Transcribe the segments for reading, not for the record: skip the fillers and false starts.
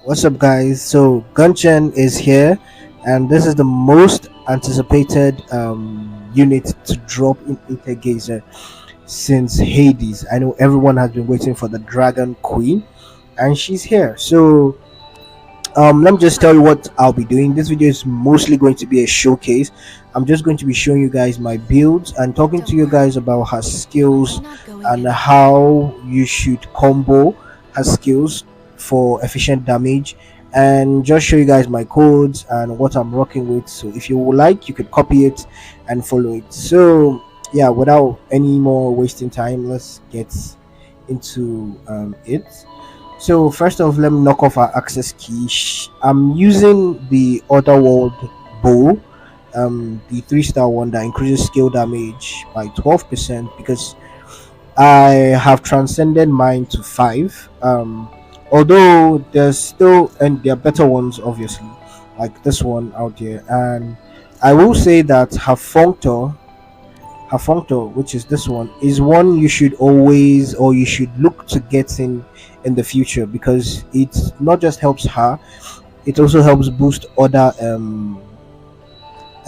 What's up, guys? So Gengchen is here, and this is the most anticipated unit to drop in AetherGazer since Hades. I know everyone has been waiting for the Dragon Queen, and she's here. So let me just tell you what I'll be doing. This video is mostly going to be a showcase. I'm just going to be showing you guys my builds and talking to Don't you worry, guys about her skills I'm not going and anywhere. how you should combo her skills for efficient damage, and just show you guys my codes and what I'm rocking with. So if you would like, you could copy it and follow it. So yeah, without any more wasting time, let's get into it. So first off, let me knock off our access key. I'm using the Otherworld bow, the 3-star one that increases skill damage by 12% because I have transcended mine to 5. Although there's still, and there are better ones obviously, like this one out there. And I will say that her functor, which is this one, is one you should always, or you should look to get in the future, because it not just helps her, it also helps boost other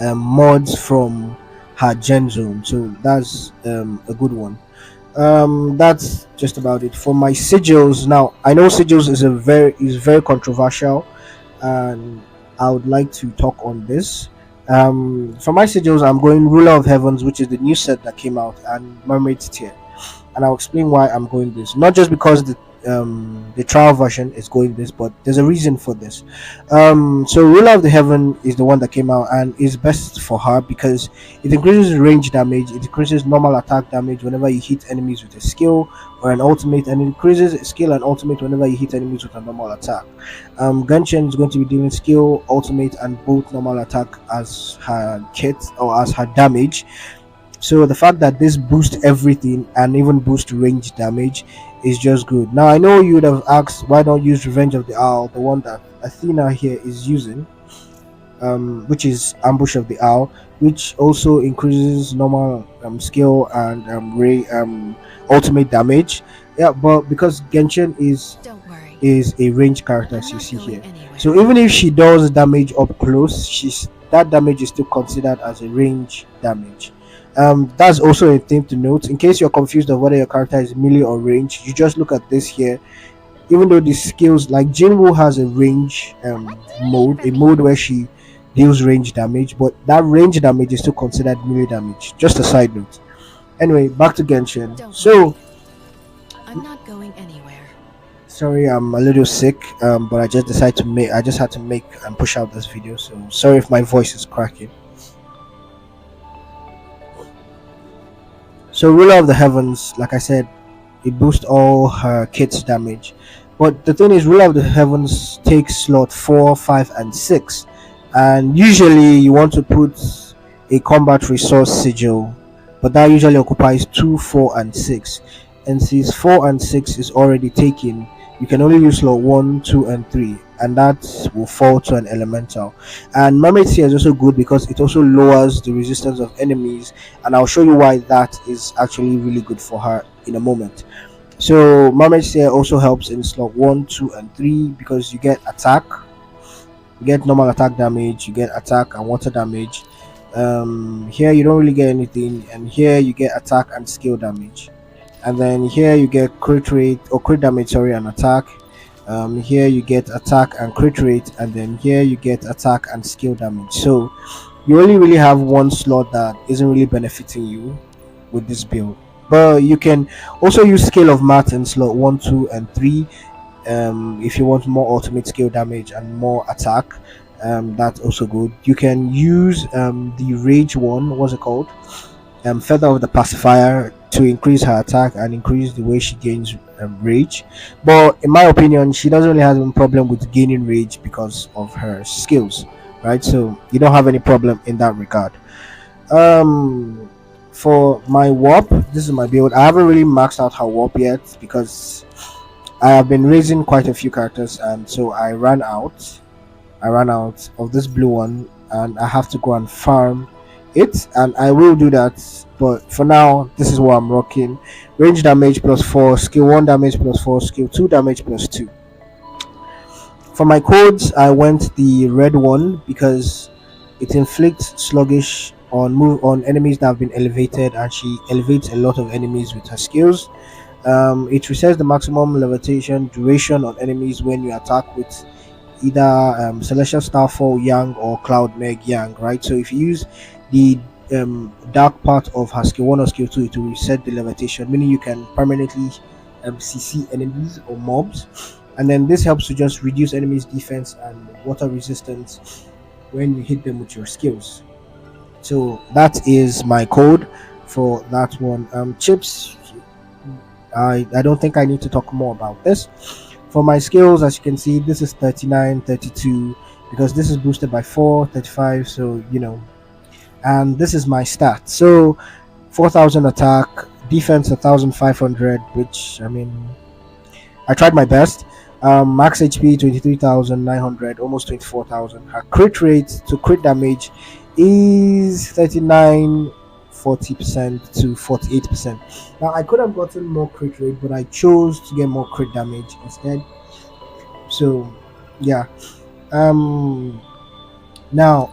mods from her gen zone. So that's a good one. That's just about it for my sigils. Now I know sigils is very controversial, and I would like to talk on this. For my sigils, I'm going Ruler of Heavens, which is the new set that came out, and Mermaid's Tear, and I'll explain why I'm going this. Not just because the trial version is going this, but there's a reason for this. So Ruler of the Heaven is the one that came out and is best for her because it increases range damage, it increases normal attack damage whenever you hit enemies with a skill or an ultimate, and it increases skill and ultimate whenever you hit enemies with a normal attack. Genshin is going to be dealing skill, ultimate, and both normal attack as her kit or as her damage. So the fact that this boosts everything and even boosts range damage is just good. Now I know you would have asked why don't use Revenge of the Owl, the one that Athena here is using, which is Ambush of the Owl, which also increases normal skill and ultimate damage. Yeah, but because Genshin Don't worry, is a range character, I'm as you not see going here. anywhere. So even if she does damage up close, she's that damage is still considered as a range damage. That's also a thing to note. In case you're confused of whether your character is melee or range, you just look at this here. Even though the skills like Jinwoo has a range mode, a mode where she deals range damage, but that range damage is still considered melee damage. Just a side note. Anyway, back to Genshin. Don't So worry, I'm not going anywhere. sorry, I'm a little sick, but I just decided to make. I just had to make and push out this video. So sorry if my voice is cracking. So Ruler of the Heavens, like I said, it boosts all her kit's damage. But the thing is, Ruler of the Heavens takes slot 4, 5, and 6, and usually you want to put a combat resource sigil, but that usually occupies 2, 4, and 6. And since 4 and 6 is already taken, you can only use slot 1, 2, and 3, and that will fall to an elemental. And Mermaid Sea is also good because it also lowers the resistance of enemies, and I'll show you why that is actually really good for her in a moment. So Mermaid Sea also helps in slot 1, 2, and 3 because you get attack, you get normal attack damage, you get attack and water damage. Here you don't really get anything, and here you get attack and skill damage, and then here you get crit rate or crit damage, sorry, and attack. Here you get attack and crit rate, and then here you get attack and skill damage. So you only really have one slot that isn't really benefiting you with this build, but you can also use scale of math in slot 1, 2, and 3. If you want more ultimate skill damage and more attack, that's also good. You can use the rage one, what's it called, feather of the pacifier, to increase her attack and increase the way she gains rage. But in my opinion, she doesn't really have any problem with gaining rage because of her skills, right? So you don't have any problem in that regard. um for my warp, this is my build. I haven't really maxed out her warp yet because I have been raising quite a few characters, and so I ran out of this blue one, and I have to go and farm it, and I will do that. But for now, this is what I'm rocking: range damage plus 4, skill 1 damage plus 4, skill 2 damage plus 2. For my codes, I went the red one because it inflicts sluggish on move on enemies that have been elevated, and she elevates a lot of enemies with her skills. It resets the maximum levitation duration on enemies when you attack with either Celestial Starfall Yang or Cloud Meg Yang, right? So if you use the dark part of her skill 1 or skill 2, it will reset the levitation, meaning you can permanently CC enemies or mobs. And then this helps to just reduce enemies' defense and water resistance when you hit them with your skills. So that is my code for that one. Chips, I don't think I need to talk more about this. For my skills, as you can see, this is 39, 32, because this is boosted by 4, 35, so and this is my stat. So 4,000 attack, defense 1,500, which I mean, I tried my best. Max HP 23,900, almost 24,000. Her crit rate to crit damage is 39, 40% to 48%. Now I could have gotten more crit rate, but I chose to get more crit damage instead. So yeah. Um now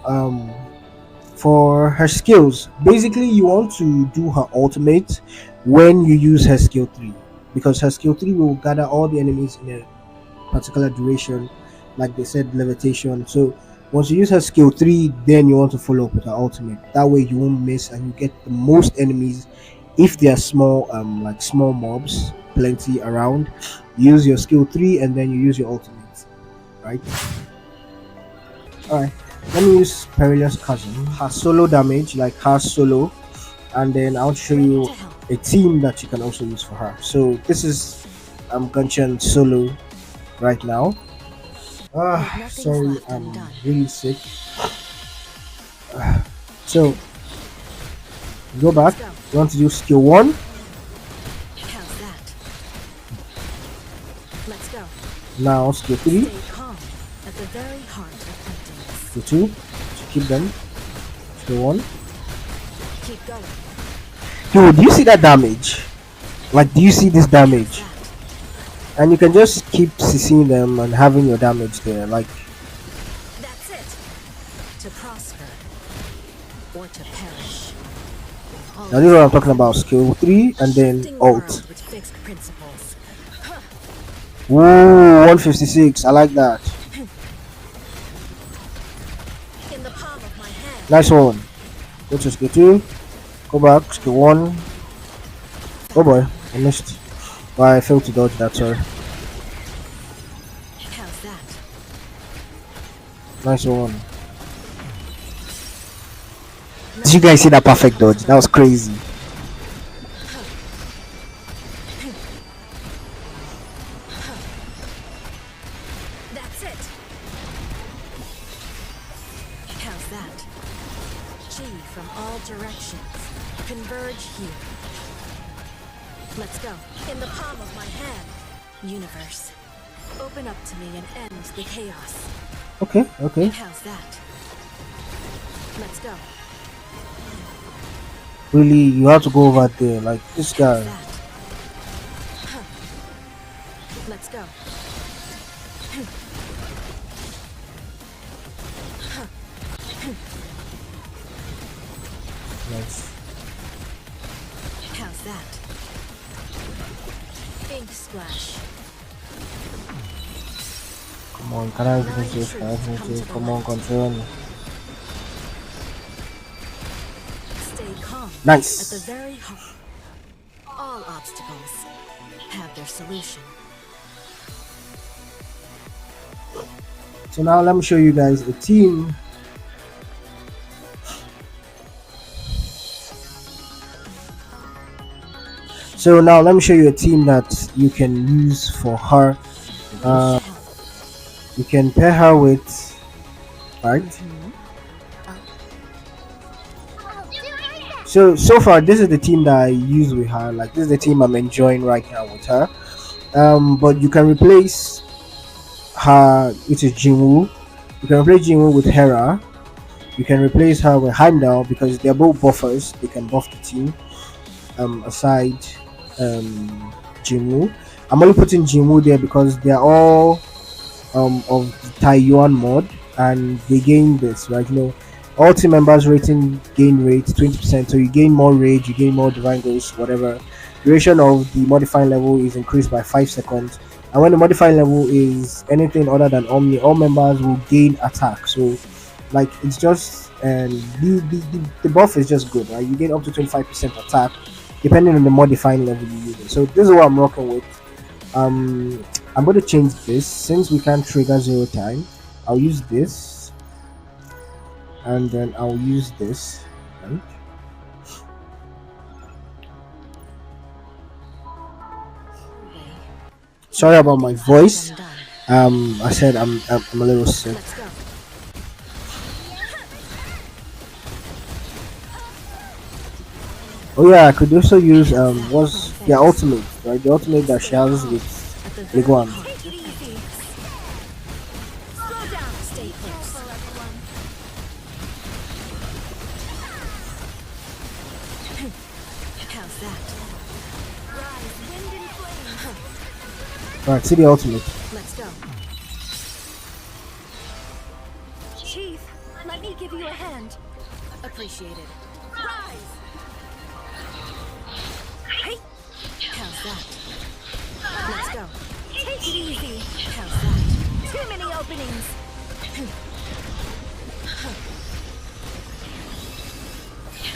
for her skills, basically you want to do her ultimate when you use her skill 3, because her skill 3 will gather all the enemies in a particular duration, like they said, levitation. So once you use her skill 3, then you want to follow up with her ultimate. That way you won't miss and you get the most enemies. If they are small, like small mobs, plenty around, use your skill 3 and then you use your ultimate, right? All right, let me use Perilous Cousin. Her solo damage, like her solo, and then I'll show Ready you to help. a team that you can also use for her. So this is Gengchen solo right now. With nothing's Sorry, left I'm undone. really sick. So go back. Let's go. You want to do skill 1, How's that? Let's go. now skill 3, Stay calm at the very heart of emptiness. skill 2. So keep them. Skill 1. Keep going. Dude, do you see that damage? Like, do you see this How's damage? that? And you can just keep CCing them and having your damage there. Like, That's it. To prosper or to perish. now this is what I'm talking about. Skill 3 and then Shifting ult. world with fixed principles. Woo, 156. I like that. In the palm of my hand. Nice one. Go to skill 2. Go back. Skill 1. Oh boy, I missed. But I failed to dodge that, sorry. How's that? Nice one. Did you guys see that perfect dodge? That was crazy. That's it. How's that? Chi from all directions. Converge here. Let's go. In the palm of my hand. Universe. Open up to me and end the chaos. Okay, okay. How's that? Let's go. Really, you have to go over there. Like, this guy. How's that? Huh. Let's go. Nice. How's that? Ink splash. Come on, can I finish this? Can I finish this? Come on, control me. Stay calm. Nice. At the very heart. All obstacles have their solution. So now let me show you guys a team. So now let me show you a team that you can use for her. Uh, Wish help. you can pair her with, right? So far this is the team that I use with her. Like, this is the team I'm enjoying right now with her. But you can replace her, which is Jinwoo. You can replace Jinwoo with Hera. You can replace her with Heimdall because they're both buffers. They can buff the team. Aside Jinwoo, I'm only putting Jinwoo there because they're all of the Taiwan mod, and they gain this, right? All team members rating gain rate 20%, so you gain more rage, you gain more divine ghost, whatever. Duration of the modifying level is increased by 5 seconds, and when the modifying level is anything other than Omni, all members will gain attack. So like it's just and the buff is just good, right? You gain up to 25% attack depending on the modifying level you use it. So this is what I'm rocking with. I'm going to change this since we can't trigger 0 time. I'll use this, and then I'll use this, right? Sorry about my voice. I said I'm a little sick. Let's go. Oh yeah, I could also use what's the ultimate, right? The ultimate that she has with At the very Liguan. heart of the physics. Slow down. Stay close. How's that? Rise, wind and flame. Right, see the ultimate. Let's go. Chief, let me give you a hand. Appreciated. Rise. Hey. How's that? Let's go. Take it easy. How's that? Too many openings.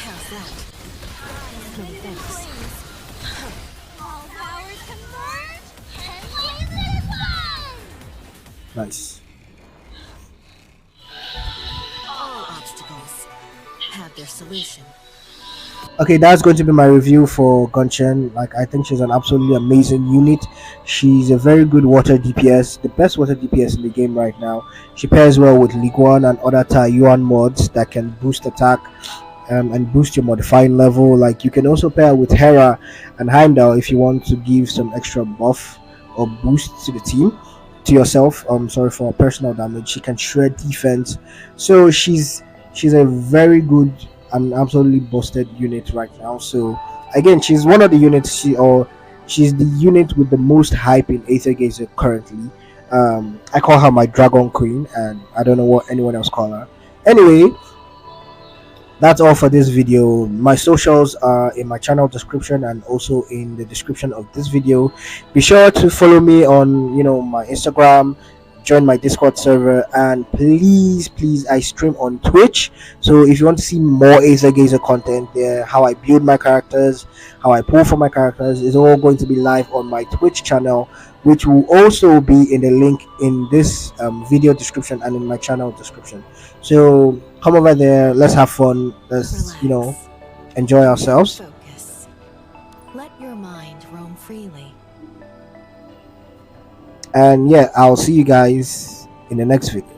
How's that? Many thanks. All powers converge and blaze it fun! Nice. All obstacles have their solution. Okay, that's going to be my review for Gengchen. Like, I think she's an absolutely amazing unit. She's a very good water DPS, the best water DPS in the game right now. She pairs well with Liguan and other Taiwan mods that can boost attack and boost your modifying level. Like, you can also pair with Hera and Heimdall if you want to give some extra buff or boost to the team, to yourself. Sorry, for personal damage. She can shred defense. So she's a very good and absolutely busted unit right now. So again, she's one of the units. She's the unit with the most hype in AetherGazer currently. I call her my Dragon Queen, and I don't know what anyone else call her. Anyway, that's all for this video. My socials are in my channel description and also in the description of this video. Be sure to follow me on my Instagram, join my Discord server, and please, I stream on Twitch. So if you want to see more AetherGazer content there, how I build my characters, how I pull for my characters, is all going to be live on my Twitch channel, which will also be in the link in this video description and in my channel description. So come over there, let's have fun, let's Relax. enjoy ourselves. Focus. Let your mind roam freely. And yeah, I'll see you guys in the next video.